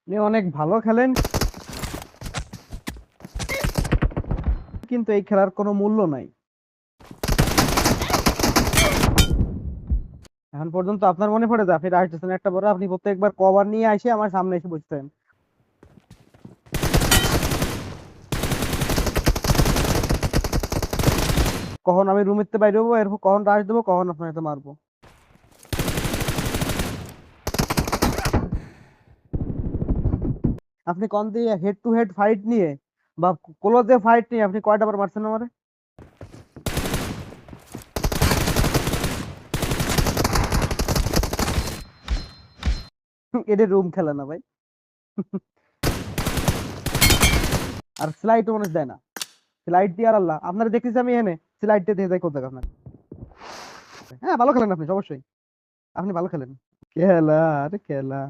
আপনি অনেক ভালো খেলেন, কিন্তু এই খেলার কোনো মূল্য নাই। এখন পর্যন্ত আপনার মনে পড়ে যে আপনি আসতেছেন একটা বড়, আপনি প্রত্যেকবার কভার নিয়ে এসে আমার সামনে এসে বসছেন। কখন আমি রুমের থেকে বাইরে হবো, এরপর কখন রাশ দেবো, কখন আপনার সাথে মারবো। আপনি কোন দিয়ে হেড টু হেড ফাইট নিয়ে বা ক্লোজে ফাইট নিয়ে আপনি কয়টা বার মারছেন আমারে? এটা রুম খেলে না ভাই। আর স্লাইড মানুষ দেয় না। স্লাইড দিয়ে আর আল্লাহ আপনারা দেখতেছি আমি এনে স্লাইড দিয়ে যাই কোথায় আপনার। হ্যাঁ ভালো খেলেন আপনি, অবশ্যই আপনি ভালো খেলেন। খেলা, আরে খেলা।